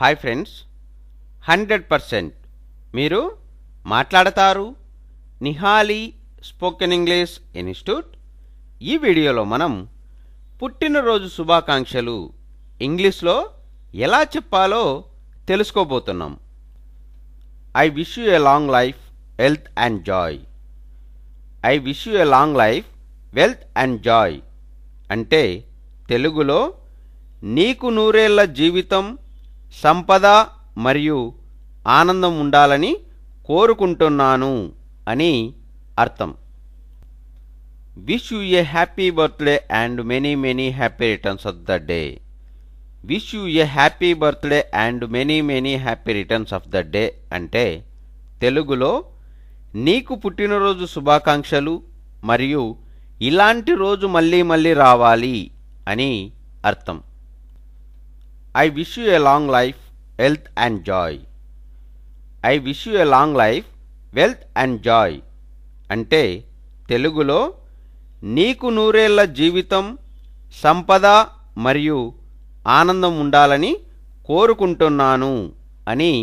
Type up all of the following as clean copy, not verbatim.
Hi friends, 100% మీరు మాట్లాడతారు Nihali spoken English institute. ఈ వీడియోలో మనం పుట్టినరోజు శుభాకాంక్షలు ఇంగ్లీష్లో ఎలా చెప్పాలో తెలుసుకోబోతున్నాం. I wish you a long life, health and Joy. I wish you a long life, wealth and Joy అంటే తెలుగులో నీకు నూరేళ్ల జీవితం, సంపద మరియు ఆనందం ఉండాలని కోరుకుంటున్నాను అని అర్థం. Wish you a happy birthday and many many happy returns of the day. Wish you a happy birthday and many many happy returns of the day అంటే తెలుగులో నీకు పుట్టినరోజు శుభాకాంక్షలు మరియు ఇలాంటి రోజు మళ్ళీ మళ్ళీ రావాలి అని అర్థం. I wish you a long life, health and joy. I wish you a long life, wealth and joy అంటే తెలుగులో నీకు నూరేళ్ల జీవితం, సంపద మరియు ఆనందం ఉండాలని కోరుకుంటున్నాను అని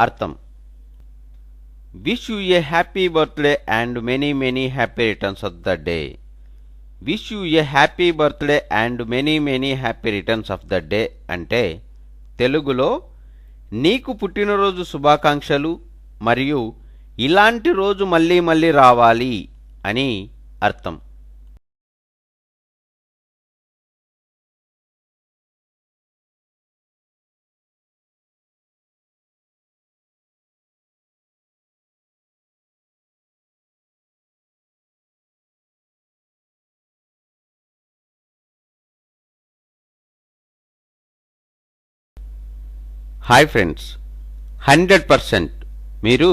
అర్థం. Wish you a happy birthday and many many happy returns of the day. Wish you a happy birthday and many many happy returns of the day అంటే తెలుగులో నీకు పుట్టినరోజు శుభాకాంక్షలు మరియు ఇలాంటి రోజు మళ్ళీ మళ్ళీ రావాలి అని అర్థం. హాయ్ ఫ్రెండ్స్, 100% మీరు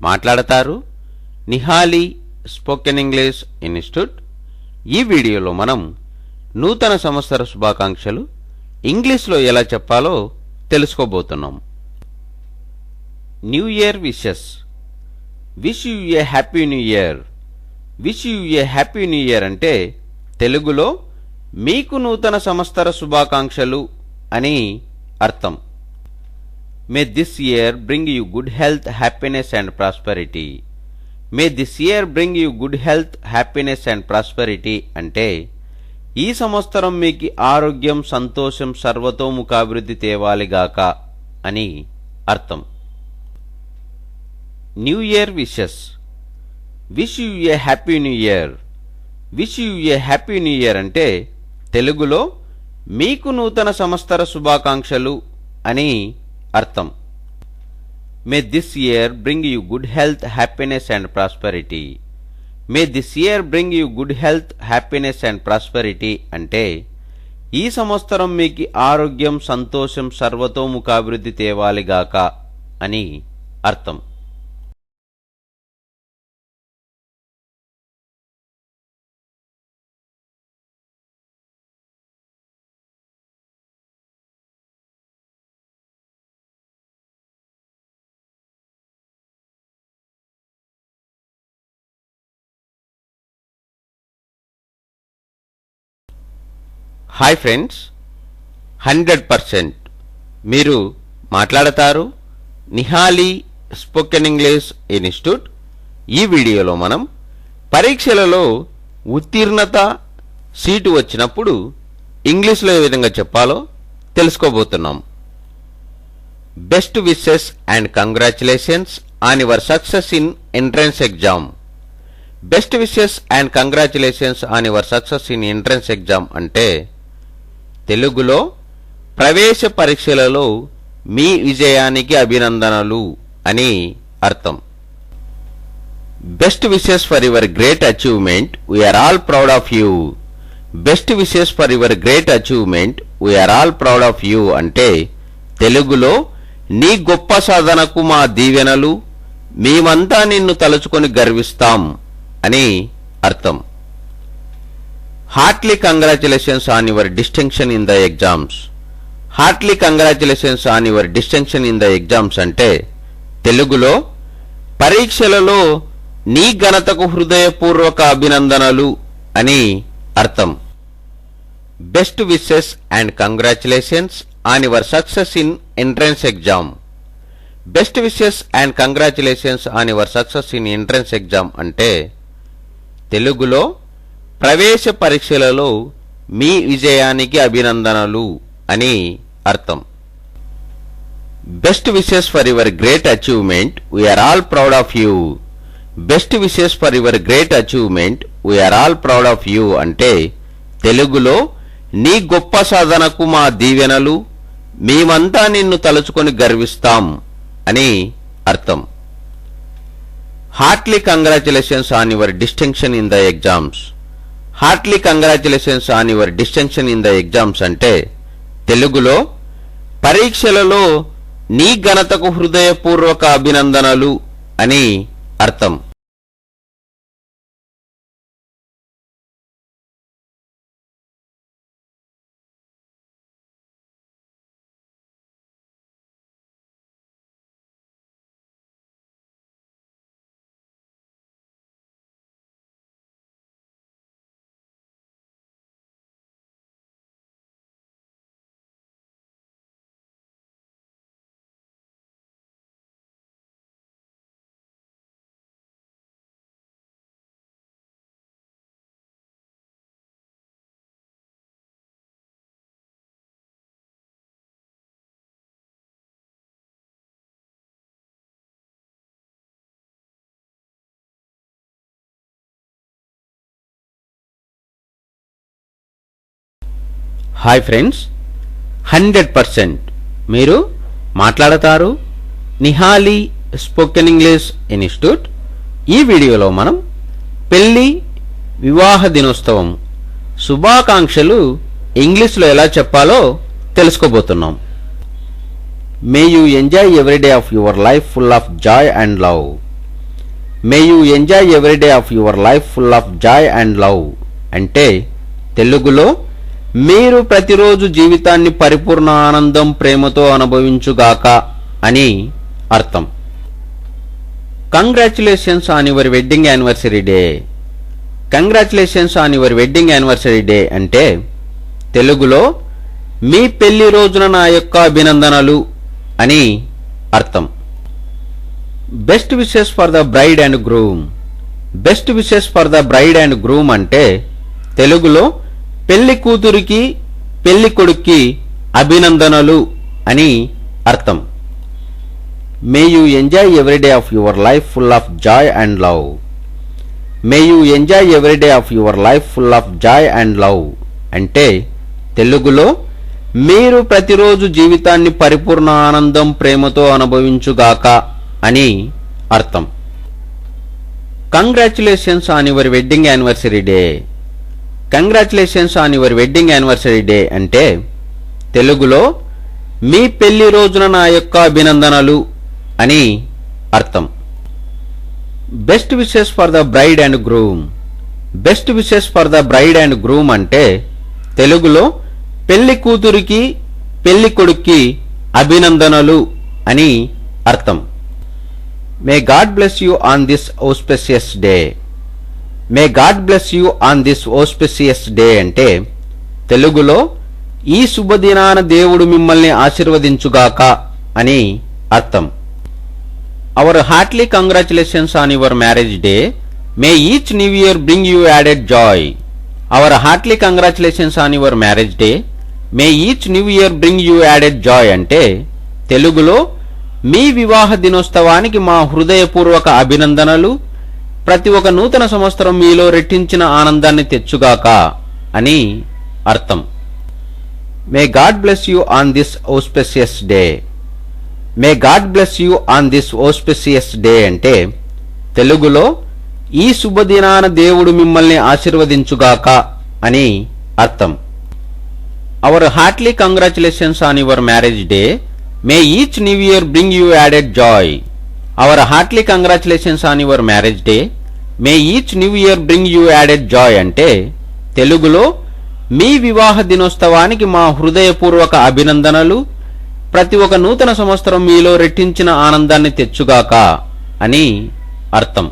మాట్లాడతారు నిహాలి స్పోకెన్ ఇంగ్లీష్ ఇన్స్టిట్యూట్. ఈ వీడియోలో మనం నూతన సంవత్సర శుభాకాంక్షలు ఇంగ్లీష్లో ఎలా చెప్పాలో తెలుసుకోబోతున్నాం. New year wishes. Wish you a happy new year. Wish you a happy new year అంటే తెలుగులో మీకు నూతన సంవత్సర శుభాకాంక్షలు అని అర్థం. May this year bring you good health, happiness and prosperity. May this year bring you good health, happiness and prosperity అంటే ఈ సంవత్సరం మీకు ఆరోగ్యం, సంతోషం, సర్వతోముఖాభివృద్ధి తేవాలిగాక అని అర్థం. New year wishes. Wish you a happy new year. Wish you a happy new year అంటే తెలుగులో మీకు నూతన సంవత్సర శుభాకాంక్షలు అని అర్థం. May this year bring you good health, happiness and prosperity. May this year bring you good health, happiness and prosperity అంటే ఈ సంవత్సరం మీకు ఆరోగ్యం, సంతోషం, సర్వతోముఖాభివృద్ధి తేవాలిగాక అని అర్థం. హాయ్ ఫ్రెండ్స్, 100% మీరు మాట్లాడతారు నిహాలి స్పోకెన్ ఇంగ్లీష్ ఇన్స్టిట్యూట్. ఈ వీడియోలో మనం పరీక్షలలో ఉత్తీర్ణత సీటు వచ్చినప్పుడు ఇంగ్లీష్లో ఏ విధంగా చెప్పాలో తెలుసుకోబోతున్నాం. Best wishes and congratulations on your success in entrance exam. Best wishes and congratulations on your success in entrance exam అంటే తెలుగులో ప్రవేశ పరీక్షలలో మీ విజయానికి అభినందనలు అని అర్థం. Best wishes for your great achievement, we are all proud of you. Best wishes for your great achievement, we are all proud of you అంటే తెలుగులో నీ గొప్ప సాధనకు మా దీవెనలు, మేమంతా నిన్ను తలుచుకొని గర్విస్తాం అని అర్థం. Hartley congratulations on your distinction in the exams. Hartley congratulations on your distinction in the exams అంటే తెలుగులో పరీక్షలలో నీ ఘనతకు హృదయపూర్వక అభినందనలు అని అర్థం. Best wishes and congratulations on your success in entrance exam. Best wishes and congratulations on your success in entrance exam అంటే తెలుగులో ప్రవేశ పరీక్షలలో మీ విజయానికి అభినందనలు అని అర్థం. Best wishes for your great achievement. We are all proud of you. Best wishes for your great achievement. We are all proud of you అంటే తెలుగులో నీ గొప్ప సాధనకు మా దీవెనలు, మేమంతా నిన్ను తలుచుకొని గర్విస్తాం అని అర్థం. Hartley congratulations on your distinction in the exams. Hartley congratulations on your distinction in the exams అంటే తెలుగులో పరీక్షలలో నీ ఘనతకు హృదయపూర్వక అభినందనలు అని అర్థం. హాయ్ ఫ్రెండ్స్, 100% మీరు మాట్లాడతారు. నిహాలి స్పోకెన్ ఇంగ్లీష్ ఇన్స్టిట్యూట్ ఈ వీడియోలో మనం పెళ్లి వివాహ దినోత్సవం శుభాకాంక్షలు ఇంగ్లీష్లో ఎలా చెప్పాలో తెలుసుకోబోతున్నాం. May you enjoy every day of your life full of Joy and love. May you enjoy every day of your life full of Joy and love అంటే తెలుగులో మీరు ప్రతిరోజు జీవితాన్ని పరిపూర్ణ ఆనందం, ప్రేమతో అనుభవించుగాక అని అర్థం. Congratulations on your wedding anniversary day. Congratulations on your wedding anniversary day అంటే తెలుగులో మీ పెళ్లి రోజున నా యొక్క అభినందనలు అని అర్థం. Best wishes for the bride and groom. Best wishes for the bride and groom అంటే తెలుగులో పెళ్లి కూతురికి పెళ్లి కొడుక్కి అభినందనలు అని అర్థం. May you enjoy every day of your life full of Joy and love. May you enjoy every day of your life full of Joy and love అంటే తెలుగులో మీరు ప్రతిరోజు జీవితాన్ని పరిపూర్ణ ఆనందం, ప్రేమతో అనుభవించుగాక అని అర్థం. Congratulations on your wedding anniversary day. Congratulations on your wedding anniversary day అంటే తెలుగులో మీ పెళ్లి రోజున నా యొక్క అభినందనలు అని అర్థం. Best wishes for the bride and groom. Best wishes for the bride and groom అంటే తెలుగులో పెళ్లి కూతురికి పెళ్లి కొడుక్కి అభినందనలు అని అర్థం. May god bless you on this auspicious day. May god bless you on this auspicious day అంటే తెలుగులో ఈ శుభదినాన దేవుడు మిమ్మల్ని ఆశీర్వదించుగాక అని అర్థం. Our heartly congratulations on your marriage day. May each new year bring you added joy. Our heartly congratulations on your marriage day. May each new year bring you added joy అంటే తెలుగులో మీ వివాహ దినోత్సవానికి మా హృదయపూర్వక అభినందనలు, ప్రతి ఒక్క నూతన సంవత్సరం మీలో రెట్టించిన ఆనందాన్ని తెచ్చుగాక అని అర్థం. May god bless you on this auspicious day. May god bless you on this auspicious day అంటే తెలుగులో ఈ శుభదినాన దేవుడు మిమ్మల్ని ఆశీర్వదించుగాక అని అర్థం. Our heartly congratulations on your marriage day. May each new year bring you added joy. Our heartly congratulations on your marriage day. May each new year bring you added joy అంటే తెలుగులో మీ వివాహ దినోత్సవానికి మా హృదయపూర్వక అభినందనలు, ప్రతి ఒక్క నూతన సంవత్సరం మీలో రెట్టించిన ఆనందాన్ని తెచ్చుగాక అని అర్థం.